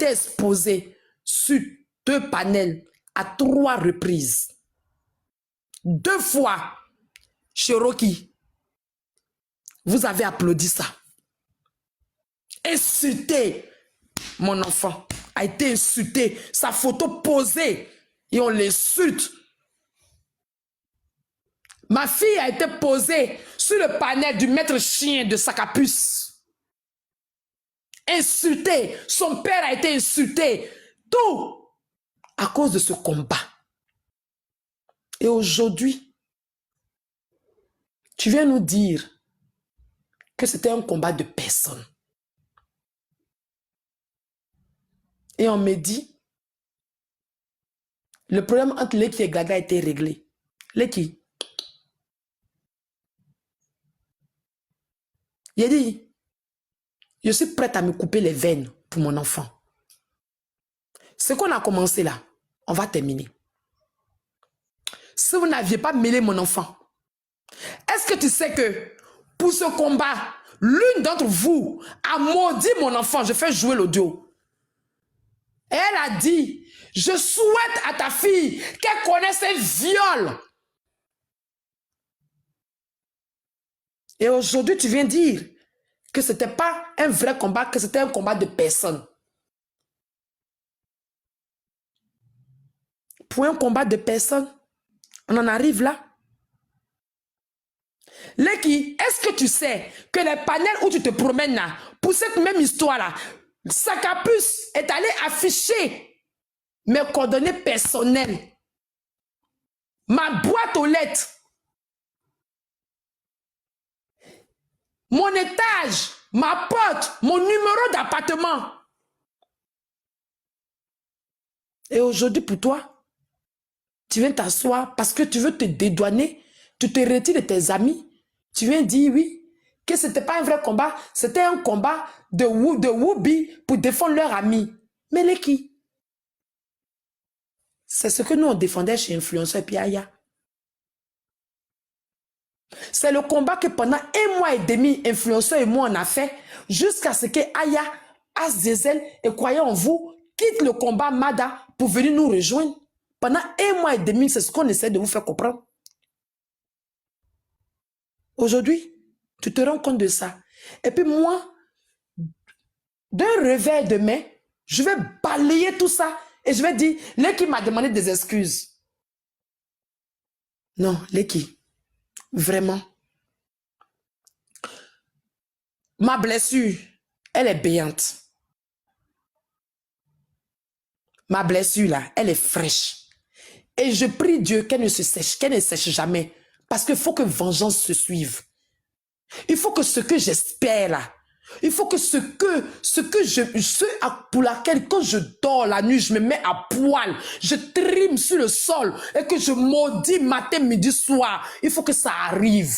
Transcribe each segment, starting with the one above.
été exposé sur 2 panels à 3 reprises. 2 fois, chez Rocky, vous avez applaudi ça. Insulté, mon enfant a été insulté, sa photo posée, et on l'insulte. Ma fille a été posée sur le panel du maître chien de Sacapus. Insulté, son père a été insulté, tout à cause de ce combat. Et aujourd'hui, tu viens nous dire que c'était un combat de personnes. Et on me dit, le problème entre Leki et Gaga a été réglé. Leki, il a dit, je suis prête à me couper les veines pour mon enfant. Ce qu'on a commencé là, on va terminer. Si vous n'aviez pas mêlé mon enfant, est-ce que tu sais que pour ce combat, l'une d'entre vous a maudit mon enfant? Je fais jouer l'audio. Et elle a dit, je souhaite à ta fille qu'elle connaisse un viol. Et aujourd'hui, tu viens dire que ce n'était pas un vrai combat, que c'était un combat de personnes. Pour un combat de personnes, on en arrive là. Leki, est-ce que tu sais que les panels où tu te promènes là, pour cette même histoire là, Sacapus est allé afficher mes coordonnées personnelles, ma boîte aux lettres, mon étage, ma porte, mon numéro d'appartement. Et aujourd'hui pour toi, tu viens t'asseoir parce que tu veux te dédouaner, tu te retires de tes amis, tu viens dire oui, que ce n'était pas un vrai combat, c'était un combat de Woubi pour défendre leur ami. Mais les qui? C'est ce que nous on défendait chez Influenceur et puis Aya. C'est le combat que pendant 1 mois et demi, Influenceur et moi on a fait, jusqu'à ce que Aya, Azazel et croyant en vous, quitte le combat Mada pour venir nous rejoindre. Pendant 1 mois et demi, c'est ce qu'on essaie de vous faire comprendre. Aujourd'hui, tu te rends compte de ça. Et puis moi, d'un revers de main, je vais balayer tout ça et je vais dire, Leki m'a demandé des excuses. Non, Leki, vraiment. Ma blessure, elle est béante. Ma blessure là, elle est fraîche. Et je prie Dieu qu'elle ne se sèche, qu'elle ne sèche jamais. Parce qu'il faut que vengeance se suive. Il faut que ce que j'espère là, il faut que ce pour laquelle quand je dors la nuit, je me mets à poil, je trime sur le sol et que je maudis matin, midi, soir, il faut que ça arrive.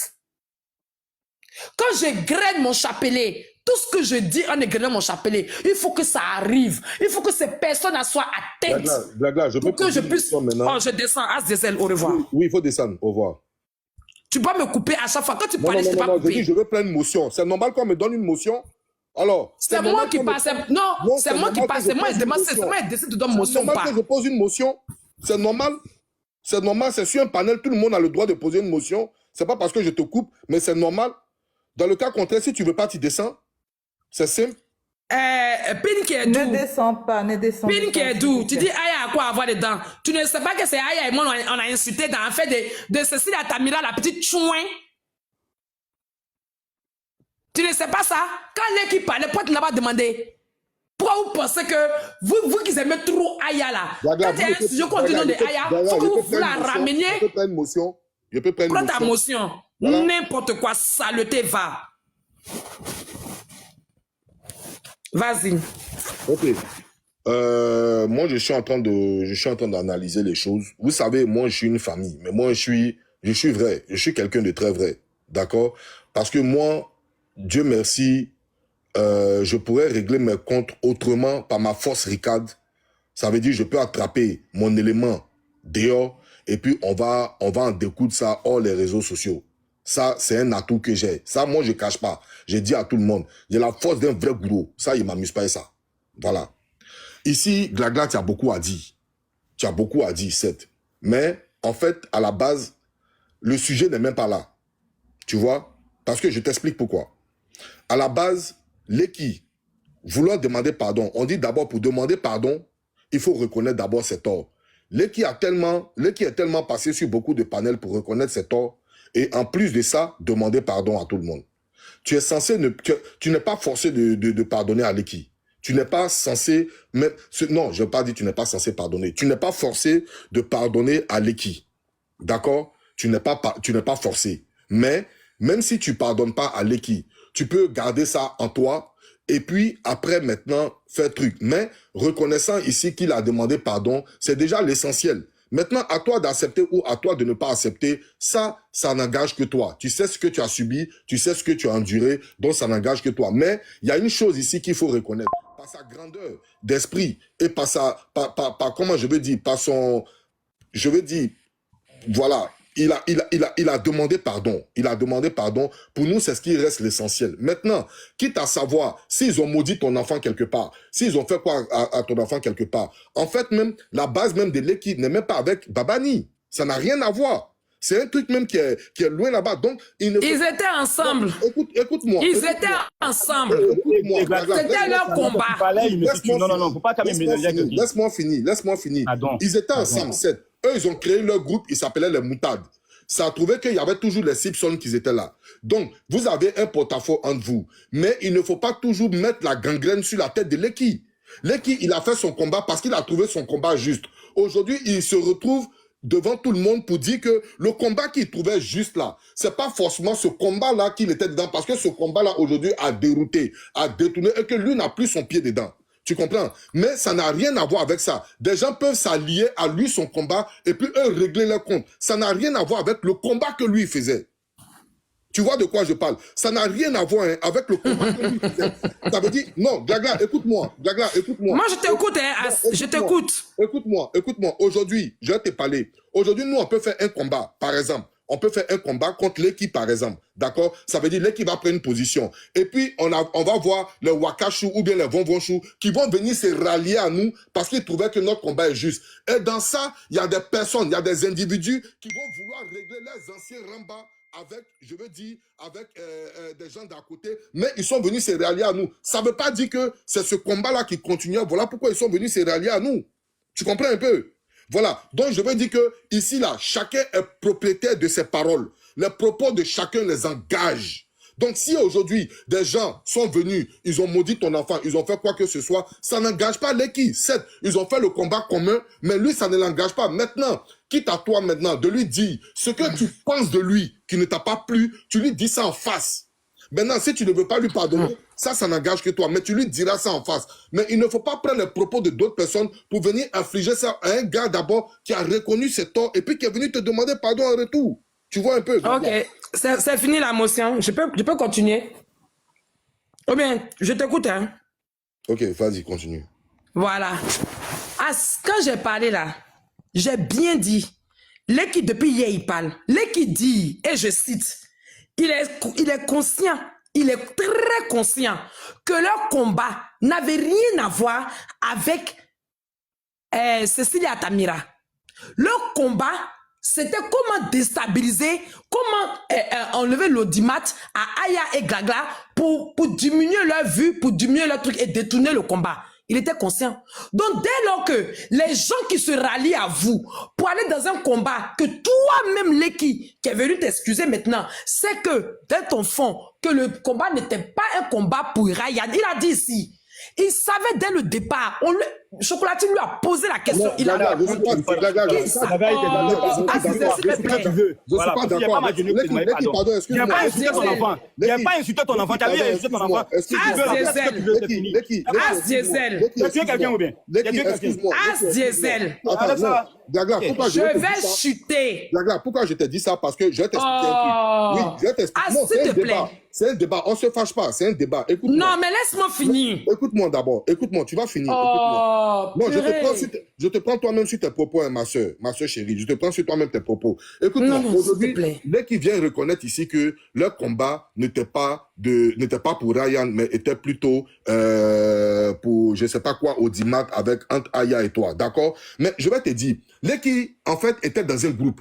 Quand je graine mon chapelet, tout ce que je dis en égrenant mon chapelet, il faut que ça arrive. Il faut que ces personnes soient atteintes. Blagla, je peux pour que je puisse... Oh, je descends. As-Diesel, au revoir. Oui, il faut descendre. Au revoir. Tu peux me couper à chaque fois. Quand tu parles, je ne t'ai pas coupé. Je dis, je veux plein de motion. C'est normal qu'on me donne une motion. Alors, c'est moi qui passe. Non, c'est moi qui passe. C'est moi qui demande. C'est moi qui décide de donner motion. C'est normal que je pose une motion. C'est normal. C'est normal. C'est sur un panel. Tout le monde a le droit de poser une motion. C'est pas parce que je te coupe, mais c'est normal. Dans le cas contraire, si tu veux pas, tu descends. C'est simple. Ne descends pas, ne descends pas. Pinkedou, tu dis Aya à quoi avoir dedans? Tu ne sais pas que c'est Aya et moi on a insulté dans le fait de Cécile Atamira, la petite chouin. Tu ne sais pas ça? Quand l'équipe parlait, pourquoi tu n'as pas demandé? Pourquoi vous pensez que vous qui aimez trop Aya là, quand il y a un sujet qu'on dit nom de Aya, il faut que vous la rameniez. Je peux prendre une motion. Je peux prendre une motion. Prends ta motion. Voilà. N'importe quoi, saleté va. Vas-y. Ok. Moi, je suis en train d'analyser les choses. Vous savez, moi, je suis une famille, mais moi, je suis vrai. Je suis quelqu'un de très vrai. D'accord? Parce que moi, Dieu merci, je pourrais régler mes comptes autrement par ma force Ricard. Ça veut dire, je peux attraper mon élément dehors et puis on va en découdre ça hors les réseaux sociaux. Ça, c'est un atout que j'ai. Ça, moi, je cache pas. J'ai dit à tout le monde, j'ai la force d'un vrai gourou. Ça, il m'amuse pas et ça. Voilà. Ici, Glagla, tu as beaucoup à dire. Tu as beaucoup à dire, certes. Mais, en fait, à la base, le sujet n'est même pas là. Tu vois? Parce que je t'explique pourquoi. À la base, Leki, vouloir demander pardon, on dit d'abord pour demander pardon, il faut reconnaître d'abord ses torts. Leki est tellement passé sur beaucoup de panels pour reconnaître ses torts et en plus de ça, demander pardon à tout le monde. Tu es censé, tu n'es pas forcé de pardonner à Leki. Tu n'es pas censé, non, je n'ai pas dit tu n'es pas censé pardonner. Tu n'es pas forcé de pardonner à Leki. D'accord? Tu n'es pas forcé. Mais, même si tu pardonnes pas à Leki, tu peux garder ça en toi et puis après maintenant faire truc. Mais reconnaissant ici qu'il a demandé pardon, c'est déjà l'essentiel. Maintenant, à toi d'accepter ou à toi de ne pas accepter, ça n'engage que toi. Tu sais ce que tu as subi, tu sais ce que tu as enduré, donc ça n'engage que toi. Mais il y a une chose ici qu'il faut reconnaître. Par sa grandeur d'esprit et par comment je veux dire, par son, je veux dire, voilà, il a demandé pardon. Il a demandé pardon. Pour nous, c'est ce qui reste l'essentiel. Maintenant, quitte à savoir s'ils ont maudit ton enfant quelque part, s'ils ont fait quoi à ton enfant quelque part, en fait, même, la base même de l'équipe n'est même pas avec Babani. Ça n'a rien à voir. C'est un truc même qui est loin là-bas. Donc, ils étaient ensemble. Écoute-moi. Ils étaient ensemble. C'était leur combat. Non, faut pas quand même laisse-moi finir. Ils étaient ensemble, certes. Eux, ils ont créé leur groupe, ils s'appelaient les Moutades. Ça a trouvé qu'il y avait toujours les Simpsons qui étaient là. Donc, vous avez un porte-à-faux entre vous. Mais il ne faut pas toujours mettre la gangrène sur la tête de Leki. Leki, il a fait son combat parce qu'il a trouvé son combat juste. Aujourd'hui, il se retrouve devant tout le monde pour dire que le combat qu'il trouvait juste là, c'est pas forcément ce combat-là qu'il était dedans, parce que ce combat-là, aujourd'hui, a dérouté, a détourné, et que lui n'a plus son pied dedans. Tu comprends? Mais ça n'a rien à voir avec ça. Des gens peuvent s'allier à lui, son combat, et puis eux régler leur compte. Ça n'a rien à voir avec le combat que lui faisait. Tu vois de quoi je parle? Ça n'a rien à voir avec le combat que lui faisait. Ça veut dire, non, Glagla, écoute-moi. Glagla, écoute-moi. Moi, je t'écoute, hein, je t'écoute. Écoute-moi. Aujourd'hui, je vais te parler. Aujourd'hui, nous, on peut faire un combat, par exemple. On peut faire un combat contre l'équipe, par exemple. D'accord? Ça veut dire l'équipe va prendre une position. Et puis, on va voir les Wakashu ou bien les Vonvonshu qui vont venir se rallier à nous parce qu'ils trouvaient que notre combat est juste. Et dans ça, il y a des personnes, il y a des individus qui vont vouloir régler les anciens Ramba avec, je veux dire, avec des gens d'à côté, mais ils sont venus se rallier à nous. Ça ne veut pas dire que c'est ce combat-là qui continue. Voilà pourquoi ils sont venus se rallier à nous. Tu comprends un peu? Voilà. Donc, je veux dire que ici, là, chacun est propriétaire de ses paroles. Les propos de chacun les engagent. Donc, si aujourd'hui, des gens sont venus, ils ont maudit ton enfant, ils ont fait quoi que ce soit, ça n'engage pas l'équipe. Certes, ils ont fait le combat commun, mais lui, ça ne l'engage pas. Maintenant, quitte à toi maintenant de lui dire ce que tu penses de lui, qui ne t'a pas plu, tu lui dis ça en face. Maintenant, si tu ne veux pas lui pardonner, ça n'engage que toi. Mais tu lui diras ça en face. Mais il ne faut pas prendre les propos de d'autres personnes pour venir infliger ça à un gars d'abord qui a reconnu ses torts et puis qui est venu te demander pardon en retour. Tu vois un peu? Ok, c'est fini la motion. Je peux continuer? Ou bien, je t'écoute, hein? Ok, vas-y, continue. Voilà. Quand j'ai parlé là, j'ai bien dit. L'équipe, depuis hier, il parle. L'équipe dit, et je cite, il est conscient, il est très conscient que leur combat n'avait rien à voir avec Cécilia Tamira. Leur combat, c'était comment déstabiliser, comment enlever l'audimat à Aya et Glagla pour diminuer leur vue, pour diminuer leur truc et détourner le combat. Il était conscient. Donc, dès lors que les gens qui se rallient à vous pour aller dans un combat, que toi-même, Leki, qui est venu t'excuser maintenant, c'est que, dès ton fond, que le combat n'était pas un combat pour Ryan. Il a dit ici. Il savait dès le départ. Chocolatine lui a posé la question. Non, il a dit. Je ne suis pas d'accord. Je suis pas d'accord. Excuse-moi. Tu n'as pas insulté ton enfant. Tu n'as pas insulté ton enfant. Tu as insulté ton enfant. Si tu veux, c'est fini. As Diesel. Tu es quelqu'un ou bien? As Diesel. Je vais chuter. Pourquoi je t'ai dit ça? Parce que je vais t'expliquer un truc. Oui, je vais t'expliquer. S'il te plaît. C'est un débat. On ne se fâche pas. C'est un débat. Écoute-moi. Non, mais laisse-moi finir. Écoute-moi d'abord. Écoute-moi. Tu vas finir. Oh, non, je te prends toi-même sur tes propos, hein, ma soeur chérie. Je te prends sur toi-même tes propos. Écoute-moi. Aujourd'hui, dès qu'ils viennent reconnaître ici que leur combat n'était pas pour Ryan, mais était plutôt pour je sais pas quoi audimat avec entre Aya et toi, d'accord? Mais je vais te dire, les qui en fait étaient dans un groupe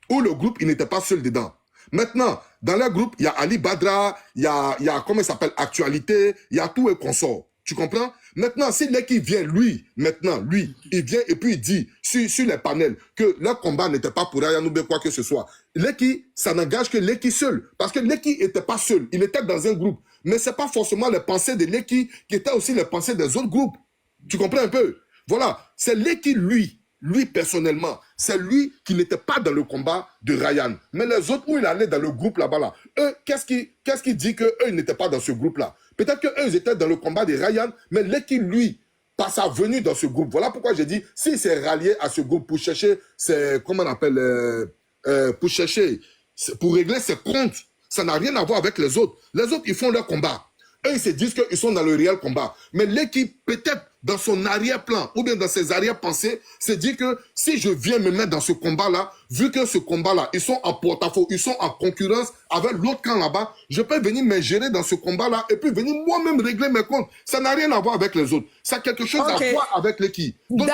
où le groupe il n'était pas seul dedans. Maintenant, dans le groupe, il y a Ali Badra, il y a comment il s'appelle, Actualité, il y a tout et consort. Tu comprends? Maintenant, si l'équipe vient, lui, il vient et puis il dit sur les panels que leur combat n'était pas pour Ryan ou bien quoi que ce soit. L'équipe, ça n'engage que l'équipe seul. Parce que l'équipe n'était pas seul. Il était dans un groupe. Mais ce n'est pas forcément les pensées de l'équipe qui étaient aussi les pensées des autres groupes. Tu comprends un peu? Voilà. C'est l'équipe, lui personnellement, c'est lui qui n'était pas dans le combat de Ryan. Mais les autres, où il allait dans le groupe là-bas, là, eux, qu'est-ce qui dit qu'eux, ils n'étaient pas dans ce groupe-là? Peut-être qu'eux, ils étaient dans le combat de Ryan, mais l'équipe, lui, par sa venue dans ce groupe. Voilà pourquoi j'ai dit, s'il s'est rallié à ce groupe pour chercher, comment on appelle, pour régler ses comptes, ça n'a rien à voir avec les autres. Les autres, ils font leur combat. Eux, ils se disent qu'ils sont dans le réel combat. Mais l'équipe, peut-être dans son arrière-plan ou bien dans ses arrière-pensées, se dit que si je viens me mettre dans ce combat-là, vu que ce combat-là, ils sont en porte-à-faux, ils sont en concurrence avec l'autre camp là-bas, je peux venir m'ingérer dans ce combat-là et puis venir moi-même régler mes comptes. Ça n'a rien à voir avec les autres. Ça a quelque chose à voir avec l'équipe. Donc,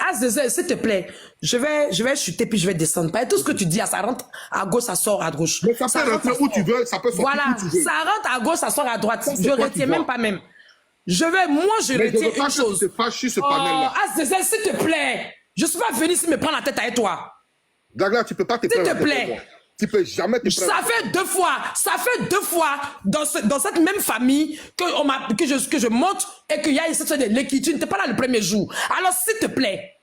Azazel, s'il te plaît, je vais chuter puis je vais descendre. Tout ce que tu dis, ça rentre à gauche, ça sort à gauche. Mais ça peut rentrer où tu veux, ça peut sortir où tu veux. Ça rentre à gauche, ça sort à droite. Je ne retiens même pas même. Je retiens une chose. Je te fâche sur ce panel-là. Azazel, s'il te plaît. Je ne suis pas venu ici me prendre la tête avec toi. Gagla, tu ne peux pas te prendre la tête. S'il te plaît. Tu peux jamais te prendre. Ça fait deux fois dans cette même famille que je monte et qu'il y a une situation de l'équipe. Tu n'étais pas là le premier jour. Alors, s'il te plaît.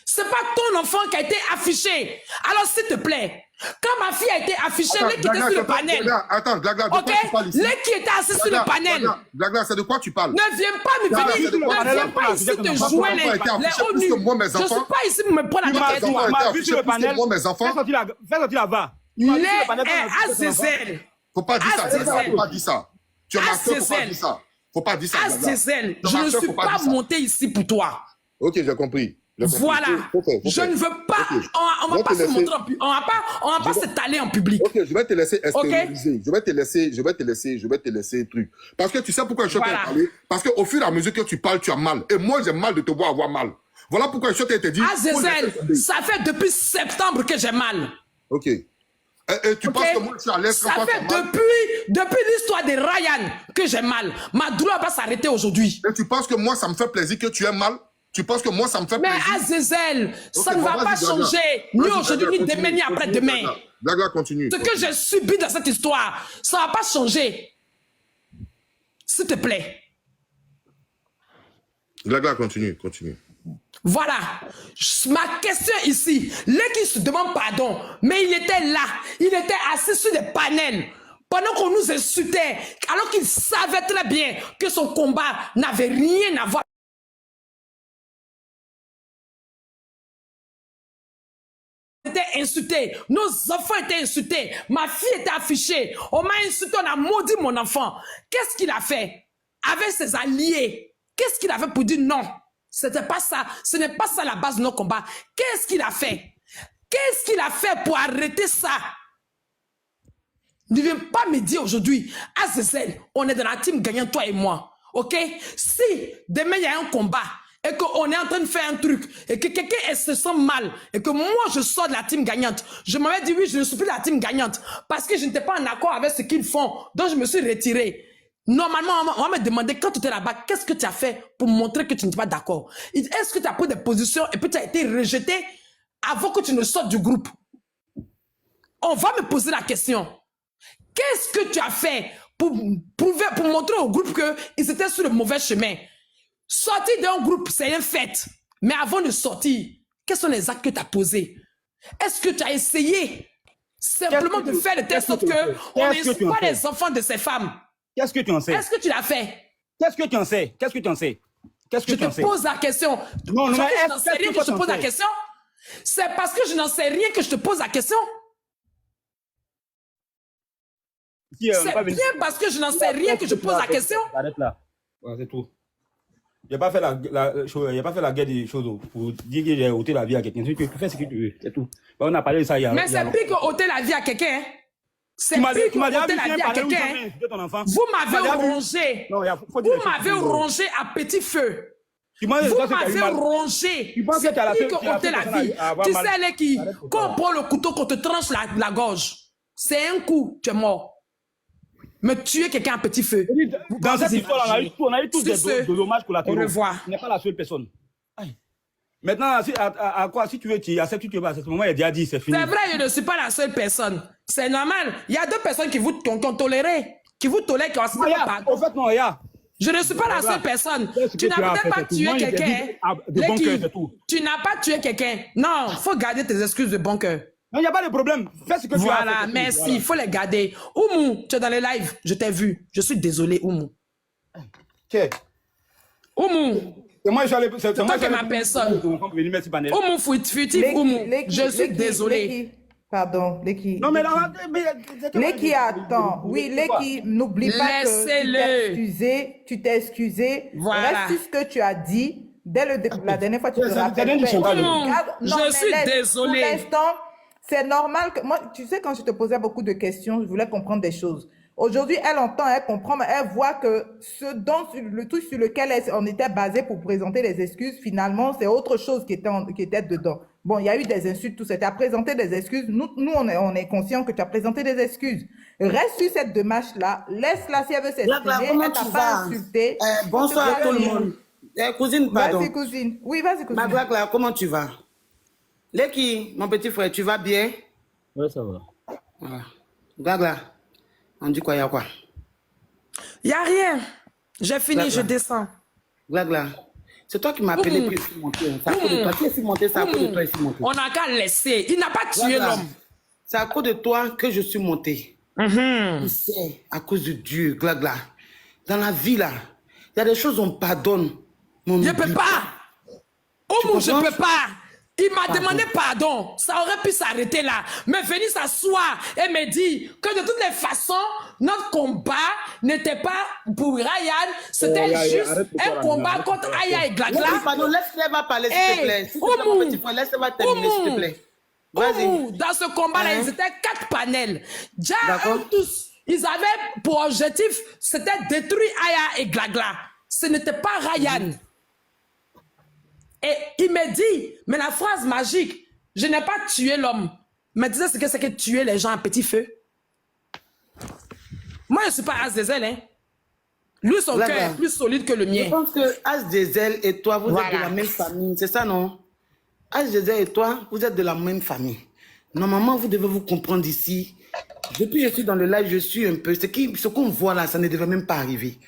C'est pas ton enfant qui a été affiché. Alors, s'il te plaît. Quand ma fille a été affichée, l'équipe était sur le panel. Attends, Glagla, de quoi tu parles ici? L'équipe était assise sur le panel. Glagla, c'est de quoi tu parles? Ne viens pas me venir. Ne viens pas ici te jouer les hauts nus. Je ne suis pas ici pour me prendre la tête avec toi. Ma vue sur le panel. Fais sortir là-bas. Azazel. Faut pas dire ça. Faut pas dire ça. Tu as marqué, faut pas dire ça. Faut pas dire ça. Azazel, je ne suis pas monté ici pour toi. Ok, j'ai compris. Voilà, je ne veux pas, on va pas se montrer, on va pas s'étaler en public. Ok, je vais te laisser extérioriser, je vais te laisser truc. Parce que tu sais pourquoi je suis en train de parler? Parce qu'au fur et à mesure que tu parles, tu as mal. Et moi, j'ai mal de te voir avoir mal. Voilà pourquoi je suis en train de te dire. Azazel, ça fait depuis septembre que j'ai mal. Ok. Et tu penses que moi, je suis à l'aise? Ça fait depuis l'histoire de Ryan que j'ai mal. Ma douleur va s'arrêter aujourd'hui. Et tu penses que moi, ça me fait plaisir que tu aies mal? Tu penses que moi, ça me fait plaisir? Mais Azazel, ça ne va pas changer, ni aujourd'hui, ni demain, ni après-demain. Glagla, continue. Ce que j'ai subi dans cette histoire, ça ne va pas changer. S'il te plaît. Glagla, continue. Voilà. Ma question ici, l'équipe se demande pardon, mais il était là. Il était assis sur des panels. Pendant qu'on nous insultait, alors qu'il savait très bien que son combat n'avait rien à voir. Était insulté, nos enfants étaient insultés, ma fille était affichée, on m'a insulté, on a maudit mon enfant. Qu'est-ce qu'il a fait avec ses alliés? Qu'est-ce qu'il a fait pour dire non? C'était pas ça, ce n'est pas ça la base de nos combats. Qu'est-ce qu'il a fait? Qu'est-ce qu'il a fait pour arrêter ça? Ne viens pas me dire aujourd'hui, Azazel, on est dans la team gagnant, toi et moi. Ok? Si demain il y a un combat, et qu'on est en train de faire un truc, et que quelqu'un se sent mal, et que moi je sors de la team gagnante, je m'avais dit oui, je ne suis plus de la team gagnante, parce que je n'étais pas en accord avec ce qu'ils font, donc je me suis retiré. Normalement, on va me demander, quand tu étais là-bas, qu'est-ce que tu as fait pour montrer que tu n'étais pas d'accord? Est-ce que tu as pris des positions et puis tu as été rejeté avant que tu ne sortes du groupe? On va me poser la question. Qu'est-ce que tu as fait pour montrer au groupe qu'ils étaient sur le mauvais chemin? Sortir d'un groupe, c'est un fait. Mais avant de sortir, quels sont les actes que tu as posés? Est-ce que tu as essayé simplement de faire de telle sorte qu'on n'insulte pas les enfants de ces femmes? Qu'est-ce que tu en sais? Est-ce que tu l'as fait? Qu'est-ce que tu en sais? Qu'est-ce que tu en sais? Qu'est-ce que tu en sais? Je te pose la question. Non, non, mais je n'en sais rien que je te pose la question. C'est parce que je n'en sais rien que je te pose la question. C'est bien parce que je n'en sais rien que je pose la question. Arrête là. Ouais, c'est tout. Il n'a pas fait la guerre des choses pour dire que j'ai ôté la vie à quelqu'un. Tu fais ce que tu veux, c'est tout. On a parlé de ça hier. Mais c'est pire que ôter la vie à quelqu'un. C'est pire que ôter la vie à quelqu'un. Vous m'avez rongé. Vous m'avez rongé à petit feu. Vous m'avez rongé. C'est pire que ôter la vie. Tu sais, Leki, quand on prend le couteau, qu'on te tranche la gorge, c'est un coup, tu es mort. Me tuer quelqu'un à petit feu. Dans cette histoire, on a eu tous des dommages collatéraux. Au revoir. Tu n'es pas la seule personne. Aïe. Maintenant, à quoi, si tu veux, tu acceptes, tu veux, à ce moment, il a déjà dit, c'est fini. C'est vrai, je ne suis pas la seule personne. C'est normal. Il y a deux personnes qui vous toléré, qui vous tolèrent, qui ont accepté votre pardon. En fait, non, regarde. Je ne suis pas la seule personne. Tu n'as peut-être pas tué quelqu'un. Tu n'as pas tué quelqu'un. Non, il faut garder tes excuses de bon cœur. Non, il n'y a pas de problème. Fais ce que tu as. Voilà, merci. Il faut les garder. Oumou, tu es dans les lives. Je t'ai vu. Je suis désolé, Oumou. Oumou. C'est moi qui c'est toi qui es ma personne. Oumou, fuitif, Oumou. Je suis désolé. Pardon, Leki. Non, mais là, Leki, attends. Oui, Leki, n'oublie pas que tu t'es excusé. Voilà. Reste ce que tu as dit. Dès la dernière fois, tu te rappelles. Je suis désolé. Pour l'instant, c'est normal que moi, tu sais, quand je te posais beaucoup de questions, je voulais comprendre des choses. Aujourd'hui, elle entend, elle comprend, mais elle voit que le truc sur lequel on était basé pour présenter les excuses, finalement, c'est autre chose qui était dedans. Bon, il y a eu des insultes, tout ça. Tu as présenté des excuses. Nous, on est conscients que tu as présenté des excuses. Reste sur cette démarche-là. Laisse-la si elle veut s'excuser. Elle t'a pas insulté. Bonsoir à tout le monde. Cousine, pardon. Vas-y, cousine. Oui, vas-y, cousine. Ma Glagla, comment tu vas? Leki, mon petit frère, tu vas bien? Oui, ça va. Voilà. Glagla, on dit quoi, il y a quoi? Il n'y a rien. J'ai fini, Glagla. Je descends. Glagla, c'est toi qui m'as appelé pour ici monter. C'est à cause de toi. Qui est ici monté? C'est à cause de toi ici monté. On n'a qu'à laisser. Il n'a pas tué l'homme. C'est à cause de toi que je suis monté. Tu sais, à cause de Dieu, Glagla. Dans la vie, là, il y a des choses on pardonne. Je ne peux pas. Oumou, je ne peux pas. Il m'a demandé pardon. Ça aurait pu s'arrêter là. Mais venir s'asseoir et me dire que de toutes les façons, notre combat n'était pas pour Ryan. C'était juste un combat contre Aya et Glagla. Pardon, laisse-les parler, s'il te plaît. Oumou, laisse-les terminer, s'il te plaît. Oumou, dans ce combat-là, ils étaient 4 panels. Déjà, tous, ils avaient pour objectif, c'était détruire Aya et Glagla. Ce n'était pas Ryan. Et il me dit, mais la phrase magique, je n'ai pas tué l'homme. Mais disais ce que c'est que tuer les gens à petit feu. Moi, je ne suis pas Azazel, hein. Lui, son cœur est plus solide que le mien. Je pense que Azazel et toi, vous êtes de la même famille. C'est ça, non? Azazel et toi, vous êtes de la même famille. Normalement, vous devez vous comprendre ici. Depuis que je suis dans le live, je suis un peu... Ce qu'on voit là, ça ne devait même pas arriver.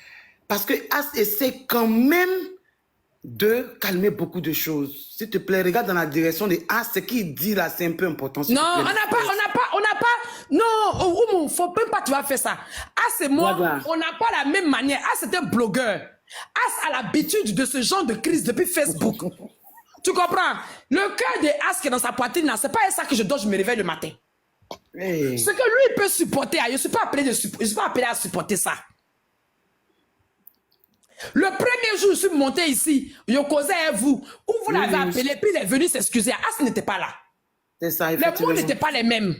Parce que As essaie quand même de calmer beaucoup de choses. S'il te plaît, regarde dans la direction de As, ce qu'il dit là, c'est un peu important. Non, on n'a pas, non, Oumou, faut même pas tu vas faire ça. As et moi, on n'a pas la même manière. As est un blogueur. As a l'habitude de ce genre de crise depuis Facebook. Tu comprends? Le cœur de As qui est dans sa poitrine, c'est pas ça que je me réveille le matin. Hey. Ce que lui peut supporter, je ne suis pas appelé à supporter ça. Le premier jour, je suis monté ici, je causais avec vous, où vous l'avez appelé, puis il est venu s'excuser. As n'était pas là. C'est ça, effectivement. Les mots n'étaient pas les mêmes.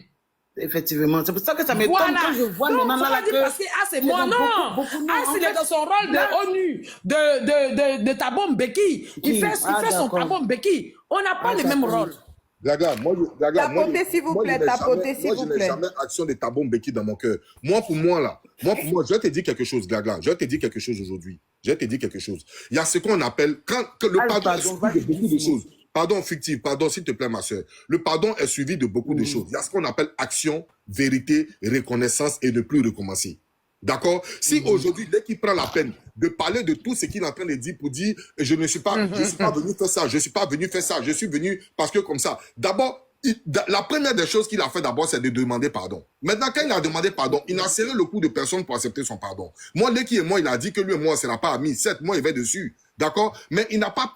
Effectivement, c'est pour ça que ça m'étonne quand je vois maintenant là que... Parce que As et moi, non. As, il est dans son rôle de ONU, de Thabo Mbeki. Il fait son Thabo Mbeki. On n'a pas le même rôle. Glagla, tapotez s'il vous plaît, tapotez s'il vous plaît. Moi, je n'ai jamais action de Thabo Mbeki dans mon cœur. Moi, pour moi, je vais te dire quelque chose, Glagla. Je vais te dire quelque chose aujourd'hui. Je vais te dire quelque chose. Il y a ce qu'on appelle, que le pardon est suivi de beaucoup de choses. Pardon fictif, pardon, s'il te plaît, ma soeur. Le pardon est suivi de beaucoup de choses. Il y a ce qu'on appelle action, vérité, reconnaissance et ne plus recommencer. D'accord? Si aujourd'hui, dès qu'il prend la peine de parler de tout ce qu'il est en train de dire pour dire je ne suis pas, je suis pas venu faire ça, je suis pas venu faire ça, je suis venu parce que comme ça. D'abord, la première des choses qu'il a fait d'abord, c'est de demander pardon. Maintenant, quand il a demandé pardon, il a serré le cou de personne pour accepter son pardon. Moi, Leki et moi, il a dit que lui et moi, on ne sera pas amis. Certes, moi, il va dessus. D'accord? Mais il n'a pas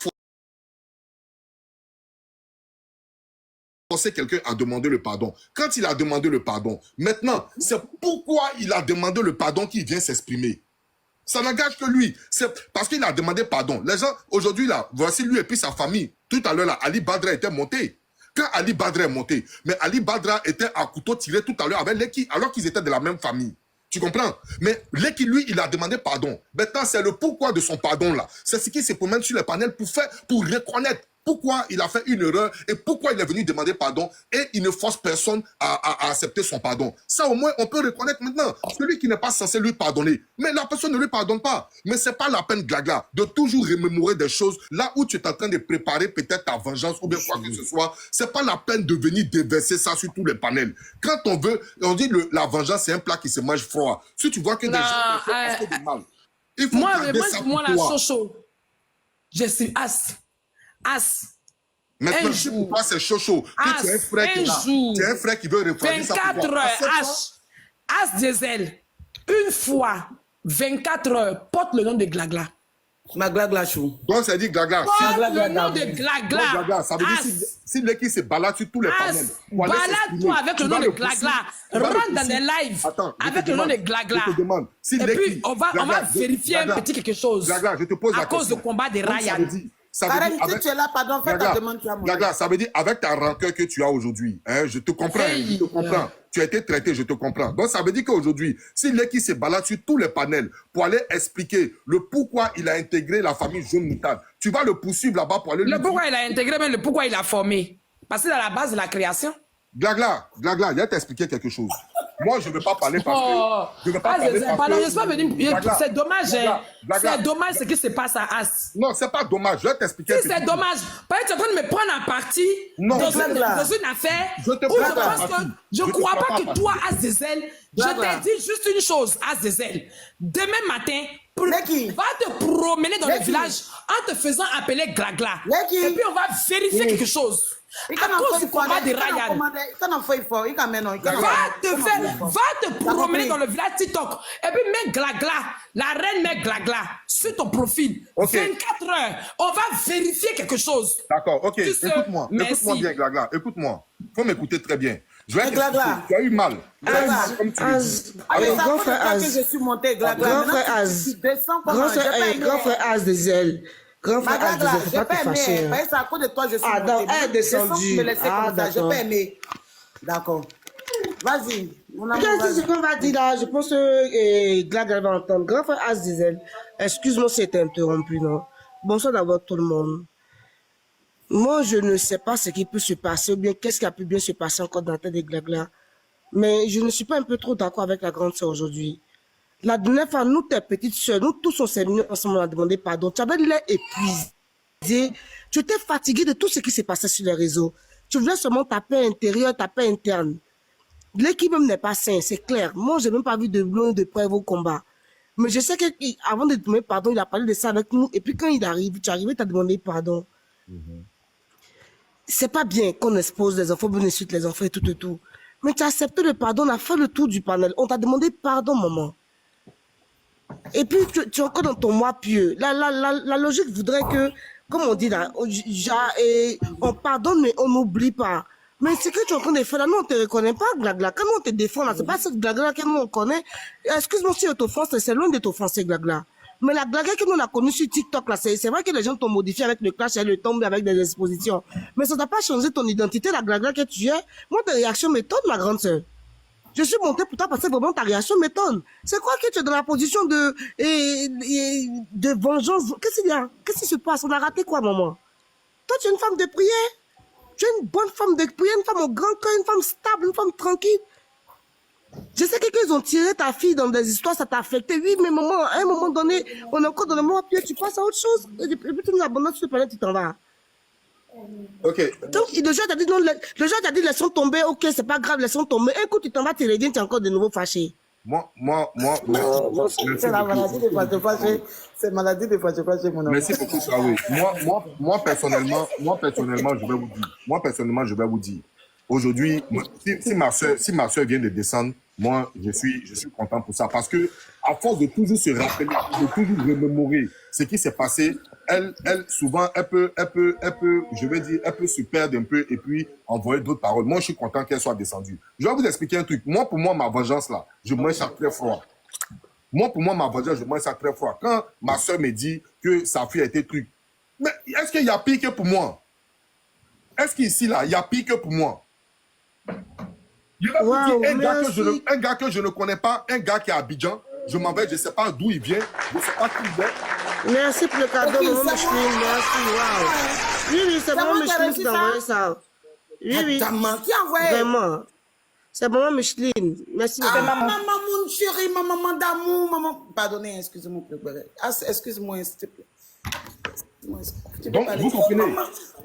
forcer quelqu'un à demander le pardon. Quand il a demandé le pardon, maintenant, c'est pourquoi il a demandé le pardon qu'il vient s'exprimer. Ça n'engage que lui. C'est parce qu'il a demandé pardon. Les gens, aujourd'hui, là, voici lui et puis sa famille. Tout à l'heure, là, Ali Badra était monté. Quand Ali Badra est monté, mais Ali Badra était à couteau tiré tout à l'heure avec Leki, alors qu'ils étaient de la même famille. Tu comprends? Mais Leki, lui, il a demandé pardon. Maintenant, c'est le pourquoi de son pardon, là. C'est ce qui se promène sur les panels pour reconnaître pourquoi il a fait une erreur et pourquoi il est venu demander pardon et il ne force personne à accepter son pardon. Ça, au moins, on peut reconnaître maintenant. Celui qui n'est pas censé lui pardonner. Mais la personne ne lui pardonne pas. Mais c'est pas la peine, Glagla, de toujours remémorer des choses là où tu es en train de préparer peut-être ta vengeance ou bien quoi que ce soit. C'est pas la peine de venir déverser ça sur tous les panels. Quand on veut, on dit la vengeance, c'est un plat qui se mange froid. Si tu vois que des gens font du mal, il faut garder ça pour la toi. Chocho, je suis as. Maintenant, pour toi, c'est chaud. Tu es un frère qui est là. Tu es un frère qui veut refroidir ça pour 24 toi. heures, as diesel. Une fois, 24 heures, porte le nom de Glagla. Ma Glagla chou. Donc, ça dit Glagla. Porte le nom de Glagla. Glagla, ça veut dire si Leki se balade sur tous les panels. Balade-toi avec le nom de Glagla. Rentre dans des lives avec le nom de Glagla. Je te demande. Et puis, on va vérifier un petit quelque chose. Glagla, je te pose la question. À cause du combat de Ryan. Karen, si tu es là, pardon, fais ta demande. Glagla, ça veut dire avec ta rancœur que tu as aujourd'hui. Hein, je te comprends, je te comprends. Tu as été traité, je te comprends. Donc, ça veut dire qu'aujourd'hui, si Leki se balade sur tous les panels pour aller expliquer le pourquoi il a intégré la famille Jaune Moutarde, tu vas le poursuivre là-bas pour aller le pourquoi il a intégré, mais le pourquoi il a formé. Parce que c'est à la base de la création. Glagla, je vais t'expliquer quelque chose. Moi, je ne veux pas parler parce que... Je ne veux pas parler parce pardon, que... je suis pas venu... C'est dommage, c'est dommage ce qui se passe à As. Non, c'est pas dommage. Je vais t'expliquer. Si c'est dommage, parce que tu es en train de me prendre en partie non, dans une affaire je te où je pense que... Je ne crois pas que toi, Azazel, je t'ai dit juste une chose, Azazel. Demain matin, va te promener dans le village en te faisant appeler Glagla. Et puis on va vérifier quelque chose. À cause du combat de Ryan. Va te promener dans le village TikTok. Et puis mets Glagla, la reine met Glagla sur ton profil. 24 heures. On va vérifier quelque chose. D'accord, ok. Écoute-moi bien, Glagla. Écoute-moi. Faut m'écouter très bien. Je vais Glagla. Tu as eu mal. Comme tu dis. Grand frère Az. Je suis monté, Glagla. Grand frère Az. Grand frère Az des ailes. Grand frère Az des ailes. Faut pas te fâcher. C'est à cause de toi, je suis monté. Donc, elle est descendue. Je peux aimer. D'accord. Vas-y. Qu'est-ce qu'on va dire là? Je pense que Glagla va entendre. Grand frère Az des ailes. Excuse-moi si j'ai interrompu, non? Bonsoir d'abord tout le monde. Moi, je ne sais pas ce qui peut se passer ou bien qu'est-ce qui a pu bien se passer encore dans la tête de Glagla. Mais je ne suis pas un peu trop d'accord avec la grande sœur aujourd'hui. La dernière fois, nous, tes petites sœurs, nous tous, on s'est venus ensemble, on a demandé pardon. Tu avais l'air épuisé. Tu étais fatigué de tout ce qui s'est passé sur les réseaux. Tu voulais seulement ta paix intérieure, ta paix interne. L'équipe même n'est pas sain, c'est clair. Moi, je n'ai même pas vu de preuve au combat. Mais je sais qu'avant de demander pardon, il a parlé de ça avec nous. Et puis quand il arrive, tu es arrivé, tu as demandé pardon. C'est pas bien qu'on expose les enfants, bonne suite les enfants et tout. Mais tu as accepté le pardon, on a fait le tour du panel. On t'a demandé pardon, maman. Et puis, tu es encore dans ton moi pieux. La logique voudrait que, comme on dit là, on pardonne, mais on n'oublie pas. Mais ce que tu es en train de faire là, nous, on ne te reconnaît pas, Glagla. Quand on te défend là, c'est pas cette Glagla que nous, on connaît. Excuse-moi si on t'offense, c'est loin de t'offenser, Glagla. Mais la Glagla que nous, on a connue sur TikTok là, c'est vrai que les gens t'ont modifié avec le clash et le tombe avec des expositions. Mais ça n'a pas changé ton identité, la Glagla que tu es. Moi, tes réactions m'étonnent, ma grande sœur. Je suis montée pour toi parce que vraiment ta réaction m'étonne. C'est quoi que tu es dans la position de vengeance? Qu'est-ce qu'il y a? Qu'est-ce qui se passe? On a raté quoi, maman? Toi, tu es une femme de prière. Tu es une bonne femme de prière, une femme au grand cœur, une femme stable, une femme tranquille. Je sais que quand ils ont tiré ta fille dans des histoires, ça t'a affecté. Oui, mais maman, à un moment donné, on est encore dans le moment, puis tu passes à autre chose. Et puis tu nous abandonnes sur le planète, tu t'en vas. Ok. Donc, le joueur t'a dit, non, le joueur t'a dit, laissons tomber, ok, c'est pas grave, laissons tomber. Un coup, tu t'en vas, tu reviens, tu es encore de nouveau fâché. C'est la maladie de fâcher. C'est maladie de fâcher, mon homme. Merci beaucoup, Saoui. Moi, personnellement, je vais vous dire. Moi, personnellement, je vais vous dire. Aujourd'hui, si ma soeur vient de descendre, moi, je suis content pour ça. Parce que, à force de toujours se rappeler, de toujours remémorer ce qui s'est passé, souvent, je vais dire, elle peut se perdre un peu et puis envoyer d'autres paroles. Moi, je suis content qu'elle soit descendue. Je vais vous expliquer un truc. Moi, pour moi, ma vengeance, là, je mange ça très froid. Moi, pour moi, ma vengeance, je mange ça très froid. Quand ma soeur me dit que sa fille a été truc, mais est-ce qu'il y a pire que pour moi? Est-ce qu'ici, là, il y a pire que pour moi? Je vais vous dire, un gars que je ne connais pas, un gars qui est à Abidjan, je m'en vais, je ne sais pas d'où il vient, je ne sais pas qui il est. Merci pour le cadeau, maman Micheline. Merci, waouh. Oui, c'est maman Micheline qui t'a envoyé ça. Oui. Ta maman qui a envoyé. Vraiment. C'est maman Micheline. Merci. Maman, mon chéri, ma maman d'amour, maman. Pardonnez, excusez-moi, excuse-moi, s'il te plaît. Donc, vous comprenez,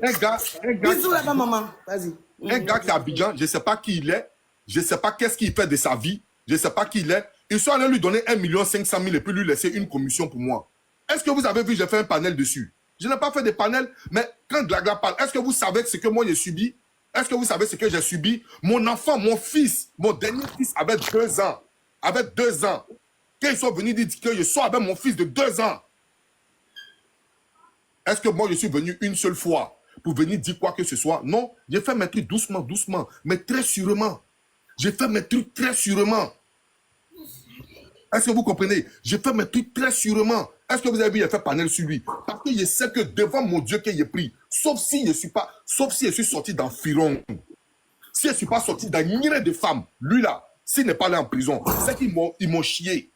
un gars bisous là-bas, maman. Vas-y. Un gars qui est à Abidjan, je ne sais pas qui il est, je ne sais pas qu'est-ce qu'il fait de sa vie, je ne sais pas qui il est. Ils sont allés lui donner 1 500 000 et puis lui laisser une commission pour moi. Est-ce que vous avez vu, j'ai fait un panel dessus? Je n'ai pas fait de panel, mais quand Glagla parle, est-ce que vous savez ce que moi j'ai subi? Est-ce que vous savez ce que j'ai subi? Mon enfant, mon fils, mon dernier fils avait 2 ans. Avec 2 ans. Quand ils sont venus dire que je sors avec mon fils de 2 ans. Est-ce que moi je suis venu une seule fois pour venir dire quoi que ce soit? Non, j'ai fait mes trucs doucement, doucement, mais très sûrement. J'ai fait mes trucs très sûrement. Est-ce que vous comprenez? J'ai fait mes trucs très sûrement. Est-ce que vous avez vu, j'ai fait panel sur lui? Parce que je sais que devant mon Dieu que j'ai pris, sauf si je suis sorti dans Firon, si je ne suis pas sorti dans une de femmes, lui là, s'il n'est pas allé en prison, c'est qu'ils m'ont chié.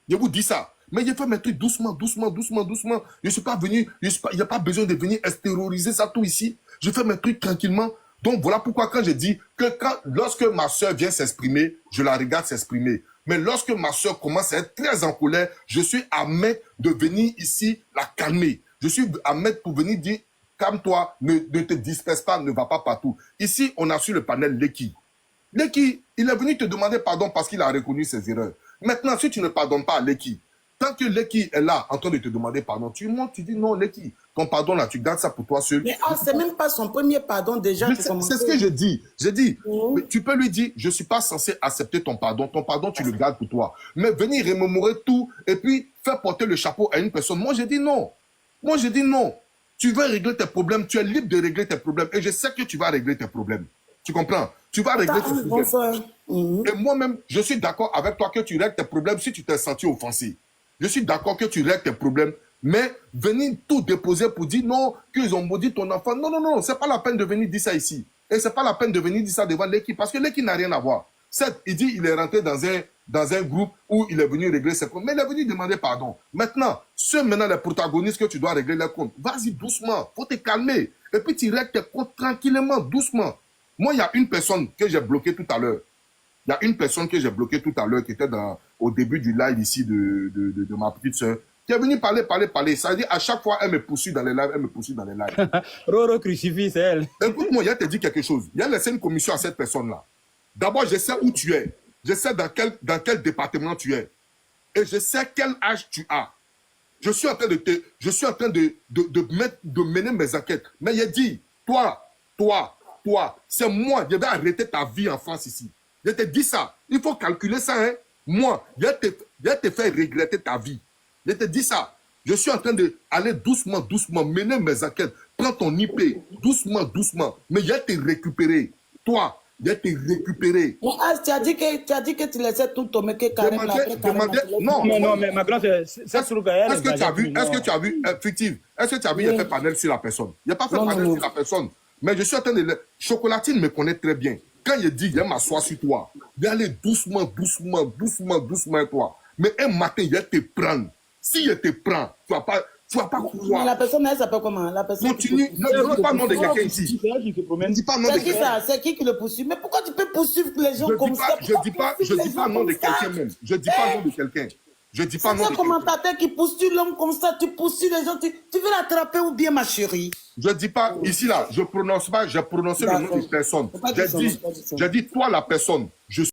Je vous dis ça. Mais j'ai fait mes trucs doucement, doucement, doucement, doucement. Je ne suis pas venu, il n'y a pas besoin de venir extérioriser ça tout ici. Je fais mes trucs tranquillement. Donc voilà pourquoi quand je dis que lorsque ma soeur vient s'exprimer, je la regarde s'exprimer. Mais lorsque ma soeur commence à être très en colère, je suis à mettre de venir ici la calmer. Je suis à mettre pour venir dire, calme-toi, ne te disperse pas, ne va pas partout. Ici, on a sur le panel Leki. Leki, il est venu te demander pardon parce qu'il a reconnu ses erreurs. Maintenant, si tu ne pardonnes pas à Leki, tant que Leki est là en train de te demander pardon, tu montes, tu dis non, Leki, ton pardon là, tu gardes ça pour toi seul. Mais c'est même pas son premier pardon déjà. C'est ce que je dis. Je dis, mais tu peux lui dire, je ne suis pas censé accepter ton pardon tu le gardes pour toi. Mais venir remémorer tout et puis faire porter le chapeau à une personne, moi je dis non. Moi je dis non. Tu veux régler tes problèmes, tu es libre de régler tes problèmes et je sais que tu vas régler tes problèmes. Tu comprends? Tu vas régler tes problèmes. Et moi-même, je suis d'accord avec toi que tu règles tes problèmes si tu t'es senti offensé. Je suis d'accord que tu règles tes problèmes, mais venir tout déposer pour dire non, qu'ils ont maudit ton enfant. Non, non, non, c'est pas la peine de venir dire ça ici. Et c'est pas la peine de venir dire ça devant l'équipe, parce que l'équipe n'a rien à voir. Certes, il dit il est rentré dans un groupe où il est venu régler ses comptes, mais il est venu demander pardon. Maintenant, ceux maintenant les protagonistes que tu dois régler les comptes, vas-y doucement, faut te calmer. Et puis tu règles tes comptes tranquillement, doucement. Moi, il y a une personne que j'ai bloquée tout à l'heure. Il y a une personne que j'ai bloquée tout à l'heure qui était au début du live ici de ma petite soeur, qui est venue parler. Ça veut dire à chaque fois, elle me poursuit dans les lives, Roro crucifix, c'est elle. Écoute-moi, il a te dit quelque chose. Il a laissé une commission à cette personne-là. D'abord, je sais où tu es. Je sais dans quel département tu es. Et je sais quel âge tu as. Je suis en train de mener mes enquêtes. Mais il a dit, toi, c'est moi, je vais arrêter ta vie en France ici. Je te dis ça. Il faut calculer ça, hein. Moi, je vais te faire regretter ta vie. Je te dis ça. Je suis en train d'aller doucement, doucement, mener mes enquêtes. Prends ton IP, doucement, doucement. Mais je vais te récupérer. Toi, je vais te récupérer. Mais tu as dit que tu laissais tout tomber, que Karim Non, mais ma grande, c'est sur le gars. Est-ce que tu as vu, fictive, est-ce que tu as vu, il a fait panel sur la personne? Il n'a pas fait panel sur la personne. Mais je suis en train de... Chocolatine me connaît très bien. Quand il dit, il m'assoit sur toi, il va aller doucement, doucement, doucement, doucement, toi. Mais un matin, il va te prendre. Si il te prend, tu vas pas pouvoir. Mais la personne, elle s'appelle comment? La personne continue. Ne dis pas le nom de quelqu'un ici. Ne dis pas le nom de quelqu'un. C'est qui ça? C'est qui le poursuit? Mais pourquoi tu peux poursuivre les gens comme ça? Je dis pas le nom de quelqu'un même. Je dis pas le nom de quelqu'un. Je dis pas non. C'est un commentateur qui poursuit l'homme comme ça, tu poursuis les gens, tu veux l'attraper ou bien ma chérie? Je dis pas, ici là, je prononce pas, j'ai prononcé le nom de personne. J'ai dit, toi la personne, je